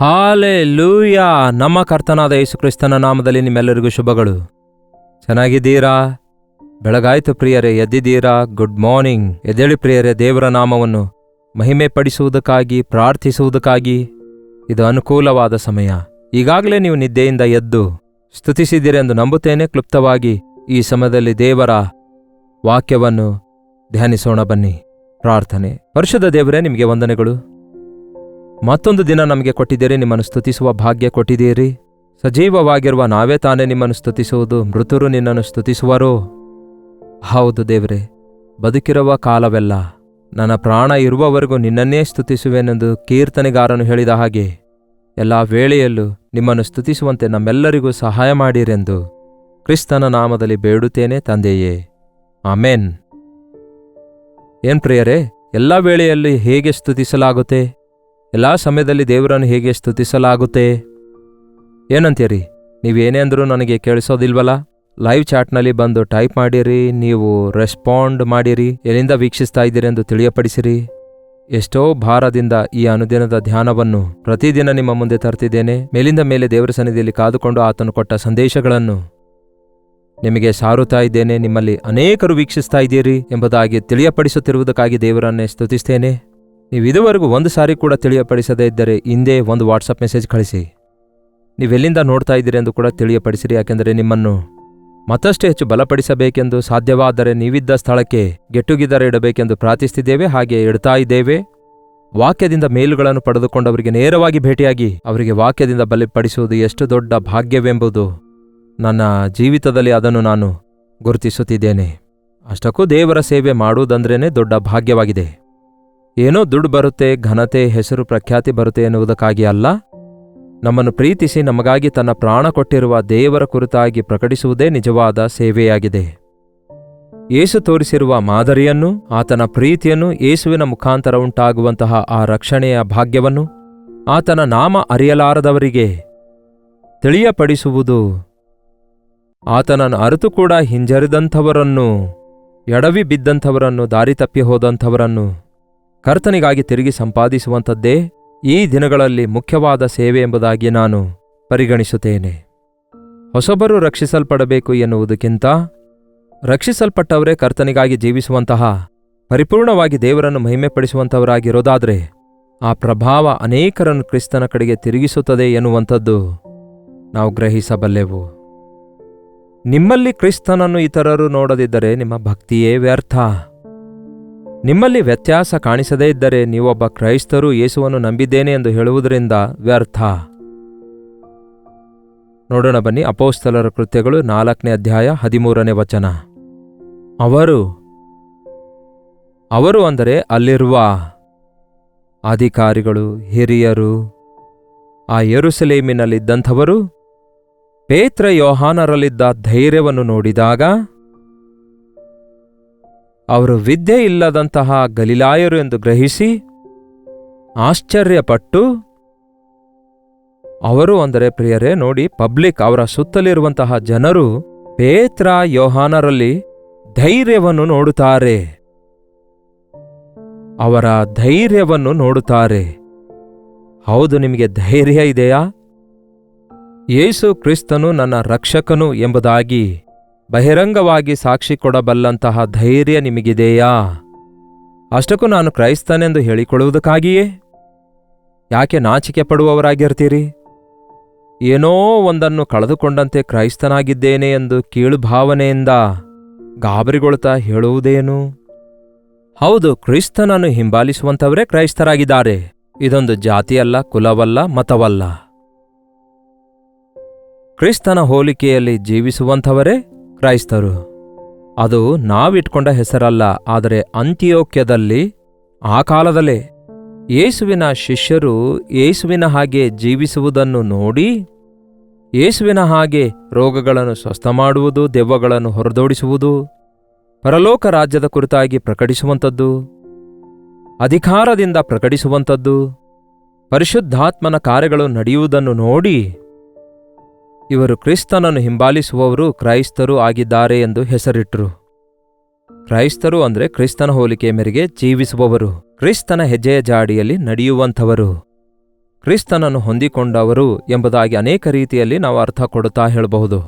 Hallelujah! ನಮ್ಮ ಕರ್ತನಾದ ಯೇಸು ಕ್ರಿಸ್ತನ ನಾಮದಲ್ಲಿ ನಿಮ್ಮೆಲ್ಲರಿಗೂ ಶುಭಗಳು. ಚೆನ್ನಾಗಿದ್ದೀರಾ? ಬೆಳಗಾಯ್ತು ಪ್ರಿಯರೇ, ಎದ್ದಿದ್ದೀರಾ? Good morning. ಎದ್ದೇಳಿ ಪ್ರಿಯರೇ, ದೇವರ ನಾಮವನ್ನು ಮಹಿಮೆ ಪಡಿಸುವುದಕ್ಕಾಗಿ, ಪ್ರಾರ್ಥಿಸುವುದಕ್ಕಾಗಿ ಇದು ಅನುಕೂಲವಾದ ಸಮಯ. ಈಗಾಗಲೇ ನೀವು ನಿದ್ದೆಯಿಂದ ಎದ್ದು ಸ್ತುತಿಸಿದ್ದೀರೆಂದು ನಂಬುತ್ತೇನೆ. ಕ್ಲುಪ್ತವಾಗಿ ಈ ಸಮಯದಲ್ಲಿ ದೇವರ ವಾಕ್ಯವನ್ನು ಧ್ಯಾನಿಸೋಣ ಬನ್ನಿ. ಪ್ರಾರ್ಥನೆ. ಪರಿಶುದ್ಧ ದೇವರೇ, ನಿಮಗೆ ವಂದನೆಗಳು. ಮತ್ತೊಂದು ದಿನ ನಮಗೆ ಕೊಟ್ಟಿದ್ದೀರಿ, ನಿಮ್ಮನ್ನು ಸ್ತುತಿಸುವ ಭಾಗ್ಯ ಕೊಟ್ಟಿದ್ದೀರಿ. ಸಜೀವವಾಗಿರುವ ನಾವೇ ತಾನೇ ನಿಮ್ಮನ್ನು ಸ್ತುತಿಸುವುದು, ಮೃತರು ನಿನ್ನನ್ನು ಸ್ತುತಿಸುವರೋ? ಹೌದು ದೇವರೇ, ಬದುಕಿರುವ ಕಾಲವೆಲ್ಲ ನನ್ನ ಪ್ರಾಣ ಇರುವವರೆಗೂ ನಿನ್ನನ್ನೇ ಸ್ತುತಿಸುವೆನೆಂದು ಕೀರ್ತನೆಗಾರನು ಹೇಳಿದ ಹಾಗೆ ಎಲ್ಲ ವೇಳೆಯಲ್ಲೂ ನಿಮ್ಮನ್ನು ಸ್ತುತಿಸುವಂತೆ ನಮ್ಮೆಲ್ಲರಿಗೂ ಸಹಾಯ ಮಾಡಿರೆಂದು ಕ್ರಿಸ್ತನ ನಾಮದಲ್ಲಿ ಬೇಡುತ್ತೇನೆ ತಂದೆಯೇ, ಆಮೆನ್. ಪ್ರಿಯರೇ, ಎಲ್ಲ ವೇಳೆಯಲ್ಲಿ ಹೇಗೆ ಸ್ತುತಿಸಲಾಗುತ್ತೆ? ಎಲ್ಲ ಸಮಯದಲ್ಲಿ ದೇವರನ್ನು ಹೇಗೆ ಸ್ತುತಿಸಲಾಗುತ್ತೆ? ಏನಂತೀರಿ? ನೀವೇನೇ ಅಂದರೂ ನನಗೆ ಕೇಳಿಸೋದಿಲ್ವಲ್ಲ? ಲೈವ್ ಚಾಟ್ನಲ್ಲಿ ಬಂದು ಟೈಪ್ ಮಾಡಿರಿ, ನೀವು ರೆಸ್ಪಾಂಡ್ ಮಾಡಿರಿ, ಎಲ್ಲಿಂದ ವೀಕ್ಷಿಸ್ತಾ ಇದ್ದೀರಿ ಎಂದು ತಿಳಿಯಪಡಿಸಿರಿ. ಎಷ್ಟೋ ಭಾರದಿಂದ ಈ ಅನುದಿನದ ಧ್ಯಾನವನ್ನು ಪ್ರತಿದಿನ ನಿಮ್ಮ ಮುಂದೆ ತರ್ತಿದ್ದೇನೆ. ಮೇಲಿಂದ ಮೇಲೆ ದೇವರ ಸನ್ನಿಧಿಯಲ್ಲಿ ಕಾದುಕೊಂಡು ಆತನು ಕೊಟ್ಟ ಸಂದೇಶಗಳನ್ನು ನಿಮಗೆ ಸಾರುತ್ತಾ ಇದ್ದೇನೆ. ನಿಮ್ಮಲ್ಲಿ ಅನೇಕರು ವೀಕ್ಷಿಸ್ತಾ ಇದ್ದೀರಿ ಎಂಬುದಾಗಿ ತಿಳಿಯಪಡಿಸುತ್ತಿರುವುದಕ್ಕಾಗಿ ದೇವರನ್ನೇ ಸ್ತುತಿಸ್ತೇನೆ. ನೀವು ಇದುವರೆಗೂ ಒಂದು ಸಾರಿ ಕೂಡ ತಿಳಿಯಪಡಿಸದೇ ಇದ್ದರೆ ಹಿಂದೆ ಒಂದು ವಾಟ್ಸಪ್ ಮೆಸೇಜ್ ಕಳಿಸಿ. ನೀವೆಲ್ಲಿಂದ ನೋಡ್ತಾ ಇದ್ದೀರಿ ಎಂದು ಕೂಡ ತಿಳಿಯಪಡಿಸಿರಿ. ಯಾಕೆಂದರೆ ನಿಮ್ಮನ್ನು ಮತ್ತಷ್ಟು ಹೆಚ್ಚು ಬಲಪಡಿಸಬೇಕೆಂದು, ಸಾಧ್ಯವಾದರೆ ನೀವಿದ್ದ ಸ್ಥಳಕ್ಕೆ ಗೆಟ್ಟುಗಿದರೆ ಇಡಬೇಕೆಂದು ಪ್ರಾರ್ಥಿಸ್ತಿದ್ದೇವೆ. ಹಾಗೆ ಇಡ್ತಾ ಇದ್ದೇವೆ. ವಾಕ್ಯದಿಂದ ಮೇಲುಗಳನ್ನು ಪಡೆದುಕೊಂಡವರಿಗೆ ನೇರವಾಗಿ ಭೇಟಿಯಾಗಿ ಅವರಿಗೆ ವಾಕ್ಯದಿಂದ ಬಲಪಡಿಸುವುದು ಎಷ್ಟು ದೊಡ್ಡ ಭಾಗ್ಯವೆಂಬುದು ನನ್ನ ಜೀವಿತದಲ್ಲಿ ಅದನ್ನು ನಾನು ಗುರುತಿಸುತ್ತಿದ್ದೇನೆ. ಅಷ್ಟಕ್ಕೂ ದೇವರ ಸೇವೆ ಮಾಡುವುದಂದ್ರೇ ದೊಡ್ಡ ಭಾಗ್ಯವಾಗಿದೆ. ಏನೋ ದುಡ್ಡು ಬರುತ್ತೆ, ಘನತೆ, ಹೆಸರು, ಪ್ರಖ್ಯಾತಿ ಬರುತ್ತೆ ಎನ್ನುವುದಕ್ಕಾಗಿ ಅಲ್ಲ. ನಮ್ಮನ್ನು ಪ್ರೀತಿಸಿ ನಮಗಾಗಿ ತನ್ನ ಪ್ರಾಣ ಕೊಟ್ಟಿರುವ ದೇವರ ಕುರಿತಾಗಿ ಪ್ರಕಟಿಸುವುದೇ ನಿಜವಾದ ಸೇವೆಯಾಗಿದೆ. ಯೇಸು ತೋರಿಸಿರುವ ಮಾದರಿಯನ್ನು, ಆತನ ಪ್ರೀತಿಯನ್ನು, ಯೇಸುವಿನ ಮುಖಾಂತರ ಉಂಟಾಗುವಂತಹ ಆ ರಕ್ಷಣೆಯ ಭಾಗ್ಯವನ್ನು ಆತನ ನಾಮ ಅರಿಯಲಾರದವರಿಗೆ ತಿಳಿಯಪಡಿಸುವುದು, ಆತನನ್ನು ಅರಿತು ಕೂಡ ಹಿಂಜರಿದಂಥವರನ್ನು, ಎಡವಿ ಬಿದ್ದಂಥವರನ್ನು, ದಾರಿ ತಪ್ಪಿ ಹೋದಂಥವರನ್ನು ಕರ್ತನಿಗಾಗಿ ತಿರುಗಿ ಸಂಪಾದಿಸುವಂಥದ್ದೇ ಈ ದಿನಗಳಲ್ಲಿ ಮುಖ್ಯವಾದ ಸೇವೆ ಎಂಬುದಾಗಿ ನಾನು ಪರಿಗಣಿಸುತ್ತೇನೆ. ಹೊಸಬರು ರಕ್ಷಿಸಲ್ಪಡಬೇಕು ಎನ್ನುವುದಕ್ಕಿಂತ ರಕ್ಷಿಸಲ್ಪಟ್ಟವರೇ ಕರ್ತನಿಗಾಗಿ ಜೀವಿಸುವಂತಹ, ಪರಿಪೂರ್ಣವಾಗಿ ದೇವರನ್ನು ಮಹಿಮೆಪಡಿಸುವಂಥವರಾಗಿರೋದಾದರೆ ಆ ಪ್ರಭಾವ ಅನೇಕರನ್ನು ಕ್ರಿಸ್ತನ ಕಡೆಗೆ ತಿರುಗಿಸುತ್ತದೆ ಎನ್ನುವಂಥದ್ದು ನಾವು ಗ್ರಹಿಸಬಲ್ಲೆವು. ನಿಮ್ಮಲ್ಲಿ ಕ್ರಿಸ್ತನನ್ನು ಇತರರು ನೋಡದಿದ್ದರೆ ನಿಮ್ಮ ಭಕ್ತಿಯೇ ವ್ಯರ್ಥ. ನಿಮ್ಮಲ್ಲಿ ವ್ಯತ್ಯಾಸ ಕಾಣಿಸದೇ ಇದ್ದರೆ ನೀವೊಬ್ಬ ಕ್ರೈಸ್ತರು ಯೇಸುವನ್ನು ನಂಬಿದ್ದೇನೆ ಎಂದು ಹೇಳುವುದರಿಂದ ವ್ಯರ್ಥ. ನೋಡೋಣ ಬನ್ನಿ. ಅಪೊಸ್ತಲರ ಕೃತ್ಯಗಳು 4ನೇ ಅಧ್ಯಾಯ 13ನೇ ವಚನ. ಅವರು ಅಂದರೆ ಅಲ್ಲಿರುವ ಅಧಿಕಾರಿಗಳು, ಹಿರಿಯರು, ಆ ಯೆರೂಸಲೇಮಿನಲ್ಲಿದ್ದಂಥವರು ಪೇತ್ರ ಯೋಹಾನರಲ್ಲಿದ್ದ ಧೈರ್ಯವನ್ನು ನೋಡಿದಾಗ ಅವರು ವಿದ್ಯೆ ಇಲ್ಲದಂತಹ ಗಲಿಲಾಯರು ಎಂದು ಗ್ರಹಿಸಿ ಆಶ್ಚರ್ಯಪಟ್ಟು, ಅವರು ಅಂದರೆ ಪ್ರಿಯರೇ ನೋಡಿ, ಪಬ್ಲಿಕ್, ಅವರ ಸುತ್ತಲಿರುವಂತಹ ಜನರು ಪೇತ್ರ ಯೋಹಾನರಲ್ಲಿ ಧೈರ್ಯವನ್ನು ನೋಡುತ್ತಾರೆ. ಅವರ ಧೈರ್ಯವನ್ನು ನೋಡುತ್ತಾರೆ. ಹೌದು, ನಿಮಗೆ ಧೈರ್ಯ ಇದೆಯಾ? ಯೇಸು ಕ್ರಿಸ್ತನು ನನ್ನ ರಕ್ಷಕನು ಎಂಬುದಾಗಿ ಬಹಿರಂಗವಾಗಿ ಸಾಕ್ಷಿ ಕೊಡಬಲ್ಲಂತಹ ಧೈರ್ಯ ನಿಮಗಿದೆಯಾ? ಅಷ್ಟಕ್ಕೂ ನಾನು ಕ್ರೈಸ್ತನೆಂದು ಹೇಳಿಕೊಳ್ಳುವುದಕ್ಕಾಗಿಯೇ ಯಾಕೆ ನಾಚಿಕೆ ಪಡುವವರಾಗಿರ್ತೀರಿ? ಏನೋ ಒಂದನ್ನು ಕಳೆದುಕೊಂಡಂತೆ ಕ್ರೈಸ್ತನಾಗಿದ್ದೇನೆ ಎಂದು ಕೀಳುಭಾವನೆಯಿಂದ ಗಾಬರಿಗೊಳ್ತಾ ಹೇಳುವುದೇನು? ಹೌದು, ಕ್ರಿಸ್ತನನ್ನು ಹಿಂಬಾಲಿಸುವಂಥವರೇ ಕ್ರೈಸ್ತರಾಗಿದ್ದಾರೆ. ಇದೊಂದು ಜಾತಿಯಲ್ಲ, ಕುಲವಲ್ಲ, ಮತವಲ್ಲ. ಕ್ರಿಸ್ತನ ಹೋಲಿಕೆಯಲ್ಲಿ ಜೀವಿಸುವಂಥವರೇ ಕ್ರೈಸ್ತರು. ಅದು ನಾವಿಟ್ಕೊಂಡ ಹೆಸರಲ್ಲ. ಆದರೆ ಅಂತಿಯೋಕ್ಯದಲ್ಲಿ ಆ ಕಾಲದಲ್ಲೇ ಯೇಸುವಿನ ಶಿಷ್ಯರು ಯೇಸುವಿನ ಹಾಗೆ ಜೀವಿಸುವುದನ್ನು ನೋಡಿ, ಯೇಸುವಿನ ಹಾಗೆ ರೋಗಗಳನ್ನು ಸ್ವಸ್ಥ ಮಾಡುವುದು, ದೆವ್ವಗಳನ್ನು ಹೊರದೋಡಿಸುವುದು, ಪರಲೋಕ ರಾಜ್ಯದ ಕುರಿತಾಗಿ ಪ್ರಕಟಿಸುವಂಥದ್ದು, ಅಧಿಕಾರದಿಂದ ಪ್ರಕಟಿಸುವಂಥದ್ದು, ಪರಿಶುದ್ಧಾತ್ಮನ ಕಾರ್ಯಗಳು ನಡೆಯುವುದನ್ನು ನೋಡಿ ಇವರು ಕ್ರಿಸ್ತನನ್ನು ಹಿಂಬಾಲಿಸುವವರು ಕ್ರೈಸ್ತರು ಆಗಿದ್ದಾರೆ ಎಂದು ಹೆಸರಿಟ್ಟರು. ಕ್ರೈಸ್ತರು ಅಂದರೆ ಕ್ರಿಸ್ತನ ಹೋಲಿಕೆಯ ಮೇರೆಗೆ ಜೀವಿಸುವವರು, ಕ್ರಿಸ್ತನ ಹೆಜ್ಜೆಯ ಜಾಡಿಯಲ್ಲಿ ನಡೆಯುವಂಥವರು. ಕ್ರಿಸ್ತನನ್ನು ಹೊಂದಿಕೊಂಡವರು ಎಂಬುದಾಗಿ ಅನೇಕ ರೀತಿಯಲ್ಲಿ ನಾವು ಅರ್ಥ ಕೊಡುತ್ತಾ ಹೇಳಬಹುದು.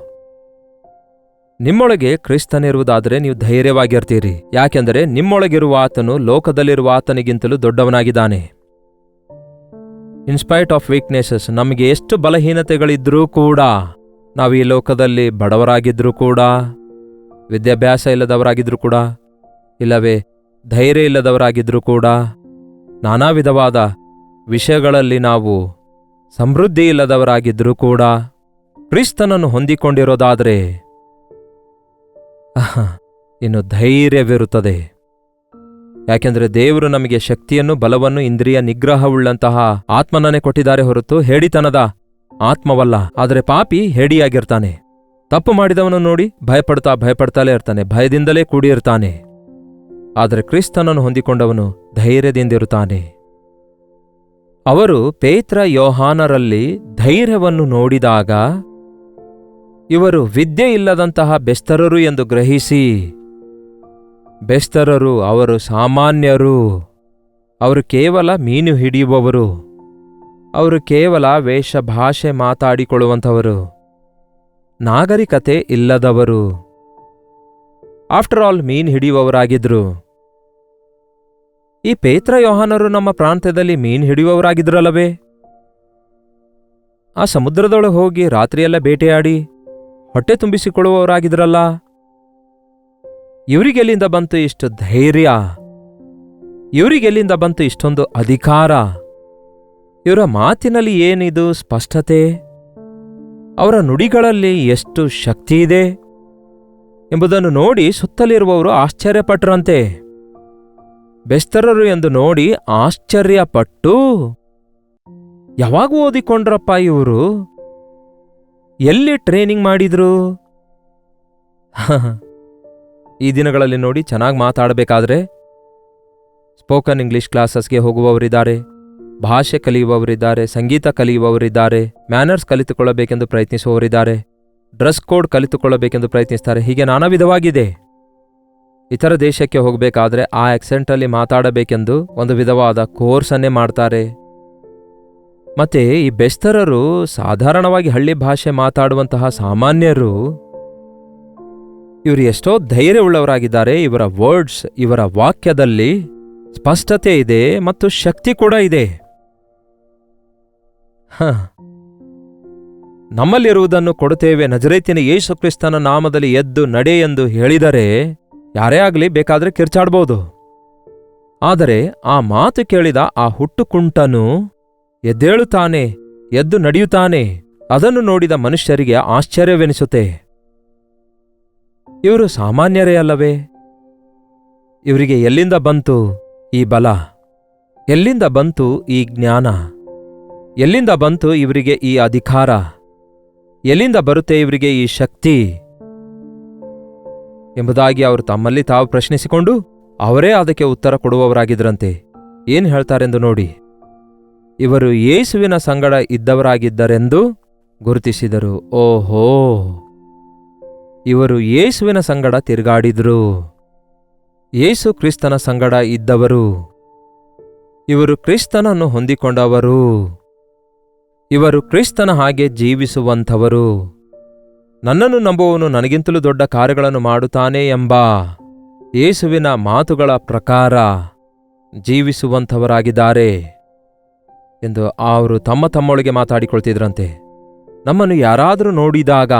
ನಿಮ್ಮೊಳಗೆ ಕ್ರಿಸ್ತನಿರುವುದಾದರೆ ನೀವು ಧೈರ್ಯವಾಗಿರ್ತೀರಿ, ಯಾಕೆಂದರೆ ನಿಮ್ಮೊಳಗಿರುವ ಆತನು ಲೋಕದಲ್ಲಿರುವ ಆತನಿಗಿಂತಲೂ ದೊಡ್ಡವನಾಗಿದ್ದಾನೆ. ಇನ್ಸ್ಪೈಟ್ ಆಫ್ ವೀಕ್ನೆಸಸ್, ನಮಗೆ ಎಷ್ಟು ಬಲಹೀನತೆಗಳಿದ್ರೂ ಕೂಡ, ನಾವು ಈ ಲೋಕದಲ್ಲಿ ಬಡವರಾಗಿದ್ರೂ ಕೂಡ, ವಿದ್ಯಾಭ್ಯಾಸ ಇಲ್ಲದವರಾಗಿದ್ರೂ ಕೂಡ, ಇಲ್ಲವೇ ಧೈರ್ಯ ಇಲ್ಲದವರಾಗಿದ್ರೂ ಕೂಡ, ನಾನಾ ವಿಧವಾದ ವಿಷಯಗಳಲ್ಲಿ ನಾವು ಸಮೃದ್ಧಿ ಇಲ್ಲದವರಾಗಿದ್ರೂ ಕೂಡ, ಕ್ರಿಸ್ತನನ್ನು ಹೊಂದಿಕೊಂಡಿರೋದಾದರೆ ಇನ್ನು ಧೈರ್ಯವಿರುತ್ತದೆ. ಯಾಕೆಂದರೆ ದೇವರು ನಮಗೆ ಶಕ್ತಿಯನ್ನು, ಬಲವನ್ನು, ಇಂದ್ರಿಯ ನಿಗ್ರಹವುಳ್ಳಂತಹ ಆತ್ಮನನ್ನೇ ಕೊಟ್ಟಿದ್ದಾರೆ ಹೊರತು ಹೇಡಿತನದ ಆತ್ಮವಲ್ಲ. ಆದರೆ ಪಾಪಿ ಹೇಡಿಯಾಗಿರ್ತಾನೆ. ತಪ್ಪು ಮಾಡಿದವನು ನೋಡಿ ಭಯಪಡ್ತಲೇ ಇರ್ತಾನೆ, ಭಯದಿಂದಲೇ ಕೂಡಿರ್ತಾನೆ. ಆದರೆ ಕ್ರಿಸ್ತನನ್ನು ಹೊಂದಿಕೊಂಡವನು ಧೈರ್ಯದಿಂದಿರುತ್ತಾನೆ. ಅವರು ಪೇತ್ರ ಯೋಹಾನರಲ್ಲಿ ಧೈರ್ಯವನ್ನು ನೋಡಿದಾಗ ಇವರು ವಿದ್ಯೆ ಇಲ್ಲದಂತಹ ಬೆಸ್ತರರು ಎಂದು ಗ್ರಹಿಸಿ, ಬೆಸ್ತರರು ಅವರು ಸಾಮಾನ್ಯರು, ಅವರು ಕೇವಲ ಮೀನು ಹಿಡಿಯುವವರು, ಅವರು ಕೇವಲ ವೇಷಭಾಷೆ ಮಾತಾಡಿಕೊಳ್ಳುವಂಥವರು, ನಾಗರಿಕತೆ ಇಲ್ಲದವರು, ಆಫ್ಟರ್ ಆಲ್ ಮೀನು ಹಿಡಿಯುವವರಾಗಿದ್ರು. ಈ ಪೇತ್ರ ಯೋಹಾನರು ನಮ್ಮ ಪ್ರಾಂತ್ಯದಲ್ಲಿ ಮೀನು ಹಿಡಿಯುವವರಾಗಿದ್ರಲ್ಲವೇ? ಆ ಸಮುದ್ರದೊಳಗೆ ಹೋಗಿ ರಾತ್ರಿಯೆಲ್ಲ ಬೇಟೆಯಾಡಿ ಹೊಟ್ಟೆ ತುಂಬಿಸಿಕೊಳ್ಳುವವರಾಗಿದ್ರಲ್ಲ. ಇವರಿಗೆಲ್ಲಿಂದ ಬಂತು ಇಷ್ಟು ಧೈರ್ಯ? ಇವರಿಗೆಲ್ಲಿಂದ ಬಂತು ಇಷ್ಟೊಂದು ಅಧಿಕಾರ? ಇವರ ಮಾತಿನಲ್ಲಿ ಏನಿದು ಸ್ಪಷ್ಟತೆ? ಅವರ ನುಡಿಗಳಲ್ಲಿ ಎಷ್ಟು ಶಕ್ತಿಯಿದೆ ಎಂಬುದನ್ನು ನೋಡಿ ಸುತ್ತಲಿರುವವರು ಆಶ್ಚರ್ಯಪಟ್ರಂತೆ. ಬೆಸ್ತರರು ಎಂದು ನೋಡಿ ಆಶ್ಚರ್ಯಪಟ್ಟು, ಯಾವಾಗ ಓದಿಕೊಂಡ್ರಪ್ಪ ಇವರು? ಎಲ್ಲಿ ಟ್ರೈನಿಂಗ್ ಮಾಡಿದ್ರು? ಈ ದಿನಗಳಲ್ಲಿ ನೋಡಿ ಚೆನ್ನಾಗಿ ಮಾತಾಡಬೇಕಾದ್ರೆ ಸ್ಪೋಕನ್ ಇಂಗ್ಲಿಷ್ ಕ್ಲಾಸಸ್ಗೆ ಹೋಗುವವರಿದ್ದಾರೆ, ಭಾಷೆ ಕಲಿಯುವವರಿದ್ದಾರೆ, ಸಂಗೀತ ಕಲಿಯುವವರಿದ್ದಾರೆ, ಮ್ಯಾನರ್ಸ್ ಕಲಿತುಕೊಳ್ಳಬೇಕೆಂದು ಪ್ರಯತ್ನಿಸುವವರಿದ್ದಾರೆ, ಡ್ರೆಸ್ ಕೋಡ್ ಕಲಿತುಕೊಳ್ಳಬೇಕೆಂದು ಪ್ರಯತ್ನಿಸ್ತಾರೆ. ಹೀಗೆ ನಾನಾ ವಿಧವಾಗಿದೆ. ಇತರ ದೇಶಕ್ಕೆ ಹೋಗಬೇಕಾದ್ರೆ ಆ ಆಕ್ಸೆಂಟಲ್ಲಿ ಮಾತಾಡಬೇಕೆಂದು ಒಂದು ವಿಧವಾದ ಕೋರ್ಸನ್ನೇ ಮಾಡ್ತಾರೆ. ಮತ್ತೆ ಈ ಬೆಸ್ತರರು ಸಾಧಾರಣವಾಗಿ ಹಳ್ಳಿ ಭಾಷೆ ಮಾತಾಡುವಂತಹ ಸಾಮಾನ್ಯರು, ಇವರು ಎಷ್ಟೋ ಧೈರ್ಯವುಳ್ಳವರಾಗಿದ್ದಾರೆ. ಇವರ ವರ್ಡ್ಸ್, ಇವರ ವಾಕ್ಯದಲ್ಲಿ ಸ್ಪಷ್ಟತೆ ಇದೆ ಮತ್ತು ಶಕ್ತಿ ಕೂಡ ಇದೆ. ನಮ್ಮಲ್ಲಿರುವುದನ್ನು ಕೊಡುತ್ತೇವೆ, ನಜರೇತಿನ ಯೇಸು ಕ್ರಿಸ್ತನ ನಾಮದಲ್ಲಿ ಎದ್ದು ನಡೆ ಎಂದು ಹೇಳಿದರೆ ಯಾರೇ ಆಗಲಿ ಬೇಕಾದ್ರೆ ಕಿರ್ಚಾಡ್ಬೋದು. ಆದರೆ ಆ ಮಾತು ಕೇಳಿದ ಆ ಹುಟ್ಟುಕುಂಟನು ಎದ್ದೇಳುತ್ತಾನೆ, ಎದ್ದು ನಡೆಯುತ್ತಾನೆ. ಅದನ್ನು ನೋಡಿದ ಮನುಷ್ಯರಿಗೆ ಆಶ್ಚರ್ಯವೆನಿಸುತ್ತೆ. ಇವರು ಸಾಮಾನ್ಯರೇ ಅಲ್ಲವೇ? ಇವರಿಗೆ ಎಲ್ಲಿಂದ ಬಂತು ಈ ಬಲ? ಎಲ್ಲಿಂದ ಬಂತು ಈ ಜ್ಞಾನ? ಎಲ್ಲಿಂದ ಬಂತು ಇವರಿಗೆ ಈ ಅಧಿಕಾರ? ಎಲ್ಲಿಂದ ಬರುತ್ತೆ ಇವರಿಗೆ ಈ ಶಕ್ತಿ ಎಂಬುದಾಗಿ ಅವರು ತಮ್ಮಲ್ಲಿ ತಾವು ಪ್ರಶ್ನಿಸಿಕೊಂಡು ಅವರೇ ಅದಕ್ಕೆ ಉತ್ತರ ಕೊಡುವವರಾಗಿದ್ರಂತೆ. ಏನು ಹೇಳ್ತಾರೆಂದು ನೋಡಿ. ಇವರು ಯೇಸುವಿನ ಸಂಗಡ ಇದ್ದವರಾಗಿದ್ದರೆಂದು ಗುರುತಿಸಿದರು. ಓಹೋ, ಇವರು ಯೇಸುವಿನ ಸಂಗಡ ತಿರುಗಾಡಿದ್ರು, ಯೇಸು ಕ್ರಿಸ್ತನ ಸಂಗಡ ಇದ್ದವರು, ಇವರು ಕ್ರಿಸ್ತನನ್ನು ಹೊಂದಿಕೊಂಡವರು, ಇವರು ಕ್ರಿಸ್ತನ ಹಾಗೆ ಜೀವಿಸುವಂಥವರು. ನನ್ನನ್ನು ನಂಬುವವನು ನನಗಿಂತಲೂ ದೊಡ್ಡ ಕಾರ್ಯಗಳನ್ನು ಮಾಡುತ್ತಾನೆ ಎಂಬ ಯೇಸುವಿನ ಮಾತುಗಳ ಪ್ರಕಾರ ಜೀವಿಸುವಂಥವರಾಗಿದ್ದಾರೆ ಎಂದು ಅವರು ತಮ್ಮೊಳಗೆ ಮಾತಾಡಿಕೊಳ್ತಿದ್ರಂತೆ. ನಮ್ಮನ್ನು ಯಾರಾದರೂ ನೋಡಿದಾಗ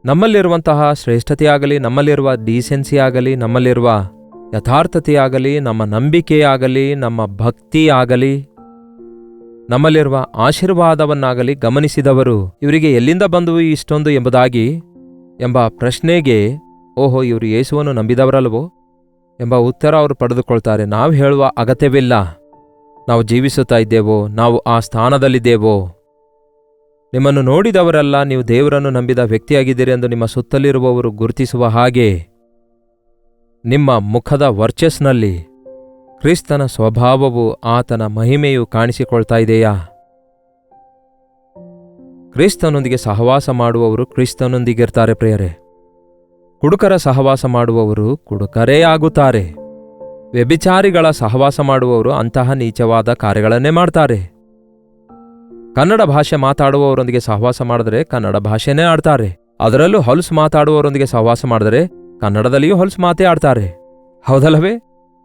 ನಮ್ಮಲ್ಲಿರುವಂತಹ ಶ್ರೇಷ್ಠತೆಯಾಗಲಿ, ನಮ್ಮಲ್ಲಿರುವ ಡೀಸೆನ್ಸಿಯಾಗಲಿ, ನಮ್ಮಲ್ಲಿರುವ ಯಥಾರ್ಥತೆಯಾಗಲಿ, ನಮ್ಮ ನಂಬಿಕೆಯಾಗಲಿ, ನಮ್ಮ ಭಕ್ತಿಯಾಗಲಿ, ನಮ್ಮಲ್ಲಿರುವ ಆಶೀರ್ವಾದವನ್ನಾಗಲಿ ಗಮನಿಸಿದವರು ಇವರಿಗೆ ಎಲ್ಲಿಂದ ಬಂದವು ಇಷ್ಟೊಂದು ಎಂಬ ಪ್ರಶ್ನೆಗೆ, ಓಹೋ ಇವರು ಯೇಸುವನ್ನು ನಂಬಿದವರಲ್ವೋ ಎಂಬ ಉತ್ತರ ಅವರು ಪಡೆದುಕೊಳ್ತಾರೆ. ನಾವು ಹೇಳುವ ಅಗತ್ಯವಿಲ್ಲ. ನಾವು ಜೀವಿಸುತ್ತಾ ಇದ್ದೇವೋ, ನಾವು ಆ ಸ್ಥಾನದಲ್ಲಿದ್ದೇವೋ. ನಿಮ್ಮನ್ನು ನೋಡಿದವರೆಲ್ಲ ನೀವು ದೇವರನ್ನು ನಂಬಿದ ವ್ಯಕ್ತಿಯಾಗಿದ್ದೀರಿ ಎಂದು ನಿಮ್ಮ ಸುತ್ತಲಿರುವವರು ಗುರುತಿಸುವ ಹಾಗೆ ನಿಮ್ಮ ಮುಖದ ವರ್ಚಸ್ನಲ್ಲಿ ಕ್ರಿಸ್ತನ ಸ್ವಭಾವವು, ಆತನ ಮಹಿಮೆಯು ಕಾಣಿಸಿಕೊಳ್ತಾ ಇದೆಯಾ? ಕ್ರಿಸ್ತನೊಂದಿಗೆ ಸಹವಾಸ ಮಾಡುವವರು ಕ್ರಿಸ್ತನೊಂದಿಗಿರ್ತಾರೆ ಪ್ರಿಯರೇ. ಕುಡುಕರ ಸಹವಾಸ ಮಾಡುವವರು ಕುಡುಕರೇ ಆಗುತ್ತಾರೆ. ವ್ಯಭಿಚಾರಿಗಳ ಸಹವಾಸ ಮಾಡುವವರು ಅಂತಹ ನೀಚವಾದ ಕಾರ್ಯಗಳನ್ನೇ ಮಾಡ್ತಾರೆ. ಕನ್ನಡ ಭಾಷೆ ಮಾತಾಡುವವರೊಂದಿಗೆ ಸಹವಾಸ ಮಾಡಿದ್ರೆ ಕನ್ನಡ ಭಾಷೆನೇ ಆಡ್ತಾರೆ. ಅದರಲ್ಲೂ ಹೊಲಸು ಮಾತಾಡುವವರೊಂದಿಗೆ ಸಹವಾಸ ಮಾಡಿದ್ರೆ ಕನ್ನಡದಲ್ಲಿಯೂ ಹೊಲಸು ಮಾತೇ ಆಡ್ತಾರೆ. ಹೌದಲ್ಲವೇ?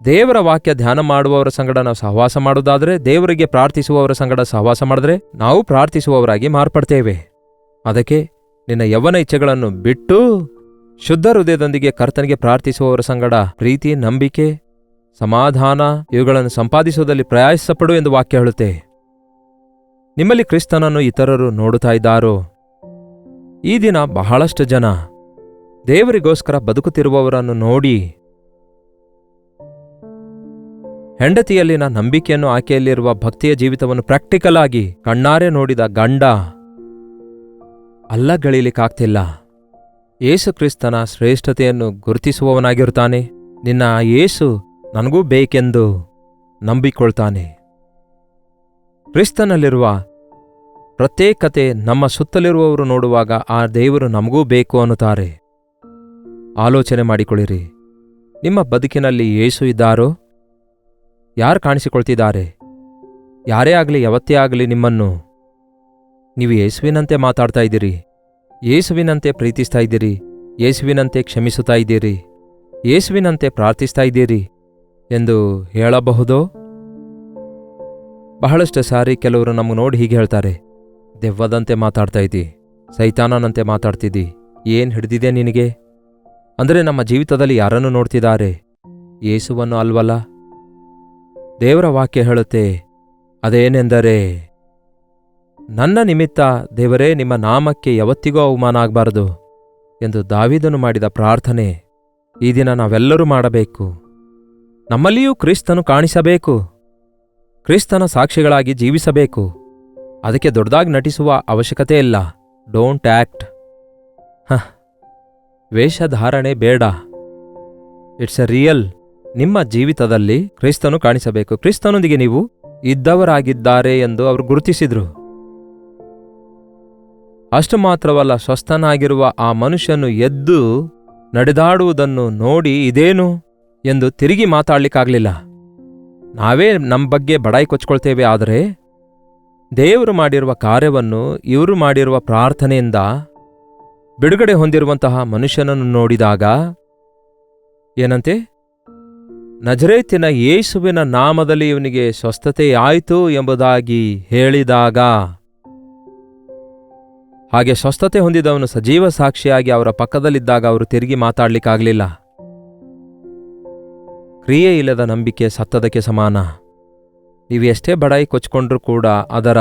ದೇವರ ವಾಕ್ಯ ಧ್ಯಾನ ಮಾಡುವವರ ಸಂಗಡ ನಾವು ಸಹವಾಸ ಮಾಡೋದಾದರೆ, ದೇವರಿಗೆ ಪ್ರಾರ್ಥಿಸುವವರ ಸಂಗಡ ಸಹವಾಸ ಮಾಡಿದ್ರೆ ನಾವು ಪ್ರಾರ್ಥಿಸುವವರಾಗಿ ಮಾರ್ಪಡ್ತೇವೆ. ಅದಕ್ಕೆ ನಿನ್ನ ಯೌವನ ಇಚ್ಛೆಗಳನ್ನು ಬಿಟ್ಟು ಶುದ್ಧ ಹೃದಯದೊಂದಿಗೆ ಕರ್ತನಿಗೆ ಪ್ರಾರ್ಥಿಸುವವರ ಸಂಗಡ ಪ್ರೀತಿ, ನಂಬಿಕೆ, ಸಮಾಧಾನ ಇವುಗಳನ್ನು ಸಂಪಾದಿಸುವುದರಲ್ಲಿ ಪ್ರಯಾಸಪಡು ಎಂದು ವಾಕ್ಯ ಹೇಳುತ್ತೆ. ನಿಮ್ಮಲ್ಲಿ ಕ್ರಿಸ್ತನನ್ನು ಇತರರು ನೋಡುತ್ತಾ ಇದ್ದಾರೋ? ಈ ದಿನ ಬಹಳಷ್ಟು ಜನ ದೇವರಿಗೋಸ್ಕರ ಬದುಕುತ್ತಿರುವವರನ್ನು ನೋಡಿ ಹೆಂಡತಿಯಲ್ಲಿನ ನಂಬಿಕೆಯನ್ನು, ಆಕೆಯಲ್ಲಿರುವ ಭಕ್ತಿಯ ಜೀವಿತವನ್ನು ಪ್ರಾಕ್ಟಿಕಲ್ ಆಗಿ ಕಣ್ಣಾರೆ ನೋಡಿದ ಗಂಡ ಅಲ್ಲಗಳಿಲಿಕ್ಕಾಗ್ತಿಲ್ಲ. ಯೇಸು ಕ್ರಿಸ್ತನ ಶ್ರೇಷ್ಠತೆಯನ್ನು ಗುರುತಿಸುವವನಾಗಿರುತ್ತಾನೆ. ನಿನ್ನ ಯೇಸು ನನಗೂ ಬೇಕೆಂದು ನಂಬಿಕೊಳ್ತಾನೆ. ಕ್ರಿಸ್ತನಲ್ಲಿರುವ ಪ್ರತ್ಯೇಕತೆ ನಮ್ಮ ಸುತ್ತಲಿರುವವರು ನೋಡುವಾಗ ಆ ದೇವರು ನಮಗೂ ಬೇಕು ಅನ್ನುತ್ತಾರೆ. ಆಲೋಚನೆ ಮಾಡಿಕೊಳ್ಳಿರಿ, ನಿಮ್ಮ ಬದುಕಿನಲ್ಲಿ ಯೇಸು ಇದ್ದಾರೋ? ಯಾರು ಕಾಣಿಸಿಕೊಳ್ತಿದ್ದಾರೆ? ಯಾರೇ ಆಗಲಿ, ಯಾವತ್ತೇ ಆಗಲಿ ನಿಮ್ಮನ್ನು ನೀವು ಯೇಸುವಿನಂತೆ ಮಾತಾಡ್ತಾ ಇದ್ದೀರಿ, ಯೇಸುವಿನಂತೆ ಪ್ರೀತಿಸ್ತಾ ಇದ್ದೀರಿ, ಯೇಸುವಿನಂತೆ ಕ್ಷಮಿಸುತ್ತಾ ಇದ್ದೀರಿ, ಯೇಸುವಿನಂತೆ ಪ್ರಾರ್ಥಿಸ್ತಾ ಇದ್ದೀರಿ ಎಂದು ಹೇಳಬಹುದೋ? ಬಹಳಷ್ಟು ಸಾರಿ ಕೆಲವರು ನಮಗೆ ನೋಡಿ ಹೀಗೆ ಹೇಳ್ತಾರೆ, ದೆವ್ವದಂತೆ ಮಾತಾಡ್ತಾ ಇದ್ದಿ, ಸೈತಾನನಂತೆ ಮಾತಾಡ್ತಿದ್ದಿ, ಏನು ಹಿಡಿದಿದೆ ನಿನಗೆ? ಅಂದರೆ ನಮ್ಮ ಜೀವಿತದಲ್ಲಿ ಯಾರನ್ನು ನೋಡ್ತಿದ್ದಾರೆ? ಯೇಸುವನ್ನು ಅಲ್ವಲ್ಲ? ದೇವರ ವಾಕ್ಯ ಹೇಳುತ್ತೆ, ಅದೇನೆಂದರೆ, ನನ್ನ ನಿಮಿತ್ತ ದೇವರೇ ನಿಮ್ಮ ನಾಮಕ್ಕೆ ಯಾವತ್ತಿಗೂ ಅವಮಾನ ಆಗಬಾರದು ಎಂದು ದಾವೀದನು ಮಾಡಿದ ಪ್ರಾರ್ಥನೆ ಈ ದಿನ ನಾವೆಲ್ಲರೂ ಮಾಡಬೇಕು. ನಮ್ಮಲ್ಲಿಯೂ ಕ್ರಿಸ್ತನು ಕಾಣಿಸಬೇಕು, ಕ್ರಿಸ್ತನ ಸಾಕ್ಷಿಗಳಾಗಿ ಜೀವಿಸಬೇಕು. ಅದಕ್ಕೆ ದೊಡ್ಡದಾಗಿ ನಟಿಸುವ ಅವಶ್ಯಕತೆ ಇಲ್ಲ. Don't act. ವೇಷಧಾರಣೆ ಬೇಡ. It's a real. ನಿಮ್ಮ ಜೀವಿತದಲ್ಲಿ ಕ್ರಿಸ್ತನು ಕಾಣಿಸಬೇಕು. ಕ್ರಿಸ್ತನೊಂದಿಗೆ ನೀವು ಇದ್ದವರಾಗಿದ್ದಾರೆ ಎಂದು ಅವರು ಗುರುತಿಸಿದ್ರು. ಅಷ್ಟು ಮಾತ್ರವಲ್ಲ, ಸ್ವಸ್ಥನಾಗಿರುವ ಆ ಮನುಷ್ಯನು ಎದ್ದು ನಡೆದಾಡುವುದನ್ನು ನೋಡಿ ಇದೇನು ಎಂದು ತಿರುಗಿ ಮಾತಾಡ್ಲಿಕ್ಕಾಗಲಿಲ್ಲ. ನಾವೇ ನಮ್ಮ ಬಗ್ಗೆ ಬಡಾಯಿ ಕೊಚ್ಕೊಳ್ತೇವೆ. ಆದರೆ ದೇವರು ಮಾಡಿರುವ ಕಾರ್ಯವನ್ನು, ಇವರು ಮಾಡಿರುವ ಪ್ರಾರ್ಥನೆಯಿಂದ ಬಿಡುಗಡೆ ಹೊಂದಿರುವಂತಹ ಮನುಷ್ಯನನ್ನು ನೋಡಿದಾಗ ಏನಂತೆ? ನಜರೇತಿನ ಯೇಸುವಿನ ನಾಮದಲ್ಲಿ ಇವನಿಗೆ ಸ್ವಸ್ಥತೆಯಾಯಿತು ಎಂಬುದಾಗಿ ಹೇಳಿದಾಗ, ಹಾಗೆ ಸ್ವಸ್ಥತೆ ಹೊಂದಿದವನು ಸಜೀವ ಸಾಕ್ಷಿಯಾಗಿ ಅವರ ಪಕ್ಕದಲ್ಲಿದ್ದಾಗ ಅವರು ತಿರುಗಿ ಮಾತಾಡ್ಲಿಕ್ಕಾಗಲಿಲ್ಲ. ಕ್ರಿಯೆ ಇಲ್ಲದ ನಂಬಿಕೆ ಸತ್ತದಕ್ಕೆ ಸಮಾನ. ನೀವು ಎಷ್ಟೇ ಬಡಾಯಿ ಕೊಚ್ಕೊಂಡ್ರೂ ಕೂಡ ಅದರ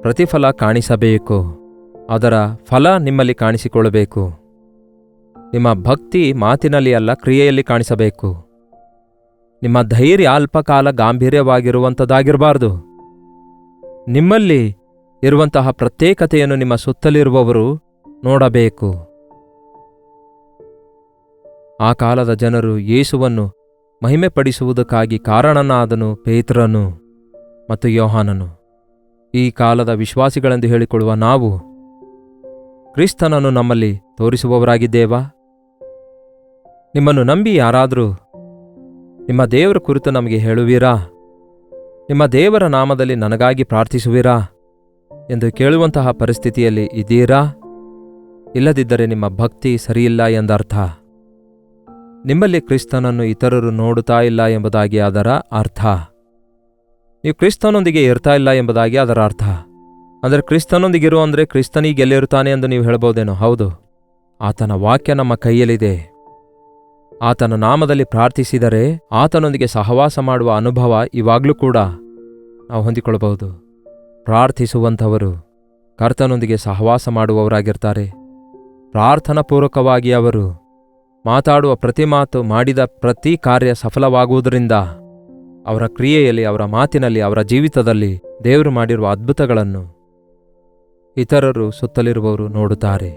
ಪ್ರತಿಫಲ ಕಾಣಿಸಬೇಕು. ಅದರ ಫಲ ನಿಮ್ಮಲ್ಲಿ ಕಾಣಿಸಿಕೊಳ್ಳಬೇಕು. ನಿಮ್ಮ ಭಕ್ತಿ ಮಾತಿನಲ್ಲಿ ಅಲ್ಲ, ಕ್ರಿಯೆಯಲ್ಲಿ ಕಾಣಿಸಬೇಕು. ನಿಮ್ಮ ಧೈರ್ಯ ಅಲ್ಪಕಾಲ ಗಾಂಭೀರ್ಯವಾಗಿರುವಂಥದ್ದಾಗಿರಬಾರ್ದು. ನಿಮ್ಮಲ್ಲಿ ಇರುವಂತಹ ಪ್ರತ್ಯೇಕತೆಯನ್ನು ನಿಮ್ಮ ಸುತ್ತಲಿರುವವರು ನೋಡಬೇಕು. ಆ ಕಾಲದ ಜನರು ಯೇಸುವನ್ನು ಮಹಿಮೆಪಡಿಸುವುದಕ್ಕಾಗಿ ಕಾರಣನಾದನು ಪೇತ್ರನು ಮತ್ತು ಯೋಹಾನನು. ಈ ಕಾಲದ ವಿಶ್ವಾಸಿಗಳೆಂದು ಹೇಳಿಕೊಳ್ಳುವ ನಾವು ಕ್ರಿಸ್ತನನ್ನು ನಮ್ಮಲ್ಲಿ ತೋರಿಸುವವರಾಗಿದ್ದೇವಾ? ನಿಮ್ಮನ್ನು ನಂಬಿ ಯಾರಾದರೂ ನಿಮ್ಮ ದೇವರ ಕುರಿತು ನಮಗೆ ಹೇಳುವಿರಾ? ನಿಮ್ಮ ದೇವರ ನಾಮದಲ್ಲಿ ನನಗಾಗಿ ಪ್ರಾರ್ಥಿಸುವಿರಾ ಎಂದು ಕೇಳುವಂತಹ ಪರಿಸ್ಥಿತಿಯಲ್ಲಿ ಇದ್ದೀರಾ? ಇಲ್ಲದಿದ್ದರೆ ನಿಮ್ಮ ಭಕ್ತಿ ಸರಿಯಿಲ್ಲ ಎಂದರ್ಥ. ನಿಮ್ಮಲ್ಲಿ ಕ್ರಿಸ್ತನನ್ನು ಇತರರು ನೋಡುತ್ತಾ ಇಲ್ಲ ಎಂಬುದಾಗಿ ಅದರ ಅರ್ಥ. ನೀವು ಕ್ರಿಸ್ತನೊಂದಿಗೆ ಇರ್ತಾ ಇಲ್ಲ ಎಂಬುದಾಗಿ ಅದರ ಅರ್ಥ. ಅಂದರೆ ಕ್ರಿಸ್ತನೊಂದಿಗಿರು ಅಂದರೆ ಕ್ರಿಸ್ತನಿಗೆಲ್ಲಿರುತ್ತಾನೆ ಎಂದು ನೀವು ಹೇಳ್ಬೋದೇನೋ? ಹೌದು, ಆತನ ವಾಕ್ಯ ನಮ್ಮ ಕೈಯಲ್ಲಿದೆ. ಆತನ ನಾಮದಲ್ಲಿ ಪ್ರಾರ್ಥಿಸಿದರೆ ಆತನೊಂದಿಗೆ ಸಹವಾಸ ಮಾಡುವ ಅನುಭವ ಇವಾಗಲೂ ಕೂಡ ನಾವು ಹೊಂದಿಕೊಳ್ಳಬಹುದು. ಪ್ರಾರ್ಥಿಸುವಂಥವರು ಕರ್ತನೊಂದಿಗೆ ಸಹವಾಸ ಮಾಡುವವರಾಗಿರ್ತಾರೆ. ಪ್ರಾರ್ಥನಾಪೂರ್ವಕವಾಗಿ ಅವರು ಮಾತಾಡುವ ಪ್ರತಿ ಮಾತು, ಮಾಡಿದ ಪ್ರತಿ ಕಾರ್ಯ ಸಫಲವಾಗುವುದರಿಂದ ಅವರ ಕ್ರಿಯೆಯಲ್ಲಿ, ಅವರ ಮಾತಿನಲ್ಲಿ, ಅವರ ಜೀವಿತದಲ್ಲಿ ದೇವರು ಮಾಡಿರುವ ಅದ್ಭುತಗಳನ್ನು ಇತರರು ಸುತ್ತಲಿರುವವರು ನೋಡುತ್ತಾರೆ.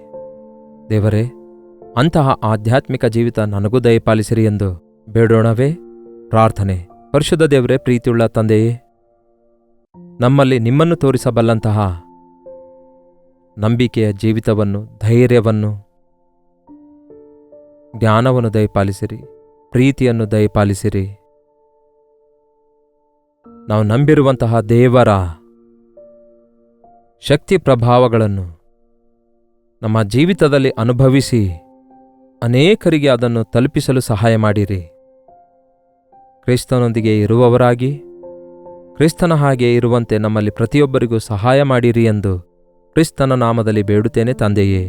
ದೇವರೇ, ಅಂತಹ ಆಧ್ಯಾತ್ಮಿಕ ಜೀವಿತ ನನಗೂ ದಯಪಾಲಿಸಿರಿ ಎಂದು ಬೇಡೋಣವೇ? ಪ್ರಾರ್ಥನೆ. ಪರಿಶುದ್ಧ ದೇವರೇ, ಪ್ರೀತಿಯುಳ್ಳ ತಂದೆಯೇ, ನಮ್ಮಲ್ಲಿ ನಿಮ್ಮನ್ನು ತೋರಿಸಬಲ್ಲಂತಹ ನಂಬಿಕೆಯ ಜೀವಿತವನ್ನು, ಧೈರ್ಯವನ್ನು, ಜ್ಞಾನವನ್ನು ದಯಪಾಲಿಸಿರಿ, ಪ್ರೀತಿಯನ್ನು ದಯಪಾಲಿಸಿರಿ. ನಾವು ನಂಬಿರುವಂತಹ ದೇವರ ಶಕ್ತಿ ಪ್ರಭಾವಗಳನ್ನು ನಮ್ಮ ಜೀವಿತದಲ್ಲಿ ಅನುಭವಿಸಿ ಅನೇಕರಿಗೆ ಅದನ್ನು ತಲುಪಿಸಲು ಸಹಾಯ ಮಾಡಿರಿ. ಕ್ರಿಸ್ತನೊಂದಿಗೆ ಇರುವವರಾಗಿ ಕ್ರಿಸ್ತನ ಹಾಗೆ ಇರುವಂತೆ ನಮ್ಮಲ್ಲಿ ಪ್ರತಿಯೊಬ್ಬರಿಗೂ ಸಹಾಯ ಮಾಡಿರಿ ಎಂದು ಕ್ರಿಸ್ತನ ನಾಮದಲ್ಲಿ ಬೇಡುತ್ತೇನೆ ತಂದೆಯೇ,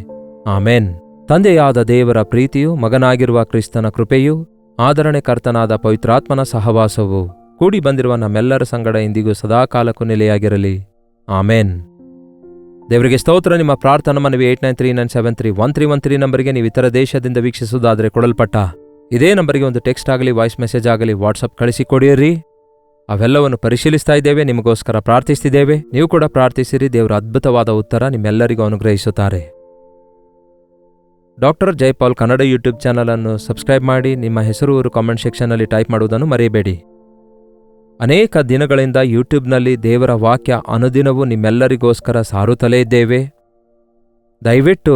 ಆಮೇನ್. ತಂದೆಯಾದ ದೇವರ ಪ್ರೀತಿಯು, ಮಗನಾಗಿರುವ ಕ್ರಿಸ್ತನ ಕೃಪೆಯು, ಆದರಣೆ ಕರ್ತನಾದ ಪವಿತ್ರಾತ್ಮನ ಸಹವಾಸವು ಕೂಡಿ ಬಂದಿರುವ ನಮ್ಮೆಲ್ಲರ ಸಂಗಡ ಇಂದಿಗೂ ಸದಾಕಾಲಕ್ಕೂ ನೆಲೆಯಾಗಿರಲಿ. ಆಮೇನ್. ದೇವರಿಗೆ ಸ್ತೋತ್ರ. ನಿಮ್ಮ ಪ್ರಾರ್ಥನಾ ಮನವಿ 8939731313 ನಂಬರಿಗೆ ನೀವು ಇತರ ದೇಶದಿಂದ ವೀಕ್ಷಿಸುವುದಾದರೆ ಕೊಡಲ್ಪಟ್ಟ ಇದೇ ನಂಬರಿಗೆ ಒಂದು ಟೆಕ್ಸ್ಟ್ ಆಗಲಿ, ವಾಯ್ಸ್ ಮೆಸೇಜ್ ಆಗಲಿ, ವಾಟ್ಸಪ್ ಕಳಿಸಿಕೊಡಿರಿ. ಅವೆಲ್ಲವನ್ನು ಪರಿಶೀಲಿಸ್ತಾ ಇದ್ದೇವೆ, ನಿಮಗೋಸ್ಕರ ಪ್ರಾರ್ಥಿಸ್ತಿದ್ದೇವೆ. ನೀವು ಕೂಡ ಪ್ರಾರ್ಥಿಸಿರಿ. ದೇವರ ಅದ್ಭುತವಾದ ಉತ್ತರ ನಿಮ್ಮೆಲ್ಲರಿಗೂ ಅನುಗ್ರಹಿಸುತ್ತಾರೆ. Doctor Jaipal Kannada YouTube channel ಅನ್ನು ಸಬ್ಸ್ಕ್ರೈಬ್ ಮಾಡಿ. ನಿಮ್ಮ ಹೆಸರು ಊರು ಕಾಮೆಂಟ್ ಸೆಕ್ಷನ್ನಲ್ಲಿ ಟೈಪ್ ಮಾಡುವುದನ್ನು ಮರೆಯಬೇಡಿ. ಅನೇಕ ದಿನಗಳಿಂದ ಯೂಟ್ಯೂಬ್ನಲ್ಲಿ ದೇವರ ವಾಕ್ಯ ಅನುದಿನವೂ ನಿಮ್ಮೆಲ್ಲರಿಗೋಸ್ಕರ ಸಾರುತ್ತಲೇ ಇದ್ದೇವೆ. ದಯವಿಟ್ಟು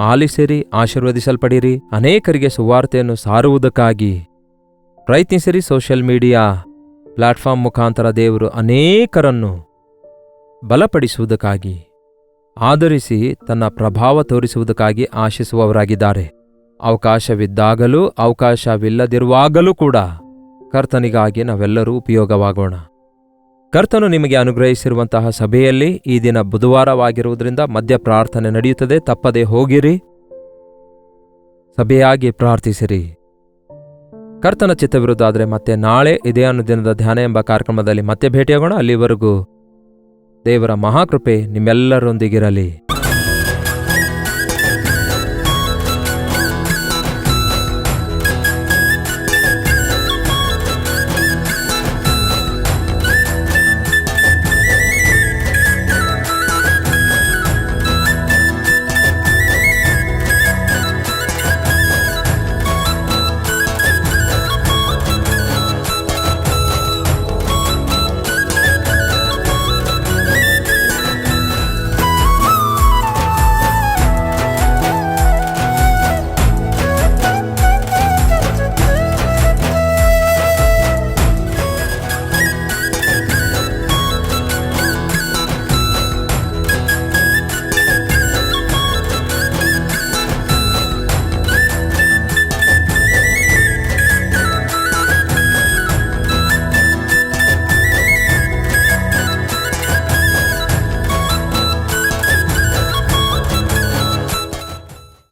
ಆಲಿಸಿರಿ, ಆಶೀರ್ವದಿಸಲ್ಪಡಿರಿ. ಅನೇಕರಿಗೆ ಸುವಾರ್ತೆಯನ್ನು ಸಾರುವುದಕ್ಕಾಗಿ ಪ್ರಯತ್ನಿಸಿರಿ. ಸೋಷಿಯಲ್ ಮೀಡಿಯಾ ಪ್ಲಾಟ್ಫಾರ್ಮ್ ಮುಖಾಂತರ ದೇವರು ಅನೇಕರನ್ನು ಬಲಪಡಿಸುವುದಕ್ಕಾಗಿ, ಆಧರಿಸಿ ತನ್ನ ಪ್ರಭಾವ ತೋರಿಸುವುದಕ್ಕಾಗಿ ಆಶಿಸುವವರಾಗಿದ್ದಾರೆ. ಅವಕಾಶವಿದ್ದಾಗಲೂ ಅವಕಾಶವಿಲ್ಲದಿರುವಾಗಲೂ ಕೂಡ ಕರ್ತನಿಗಾಗಿ ನಾವೆಲ್ಲರೂ ಉಪಯೋಗವಾಗೋಣ. ಕರ್ತನು ನಿಮಗೆ ಅನುಗ್ರಹಿಸಿರುವಂತಹ ಸಭೆಯಲ್ಲಿ ಈ ದಿನ ಬುಧವಾರವಾಗಿರುವುದರಿಂದ ಮಧ್ಯ ಪ್ರಾರ್ಥನೆ ನಡೆಯುತ್ತದೆ. ತಪ್ಪದೆ ಹೋಗಿರಿ, ಸಭೆಯಾಗಿ ಪ್ರಾರ್ಥಿಸಿರಿ. ಕರ್ತನ ಚಿತ್ತವಿರುವುದಾದರೆ ಮತ್ತೆ ನಾಳೆ ಇದೇ ಅನುದಿನದ ಧ್ಯಾನ ಎಂಬ ಕಾರ್ಯಕ್ರಮದಲ್ಲಿ ಮತ್ತೆ ಭೇಟಿಯಾಗೋಣ. ಅಲ್ಲಿವರೆಗೂ ದೇವರ ಮಹಾಕೃಪೆ ನಿಮ್ಮೆಲ್ಲರೊಂದಿಗಿರಲಿ.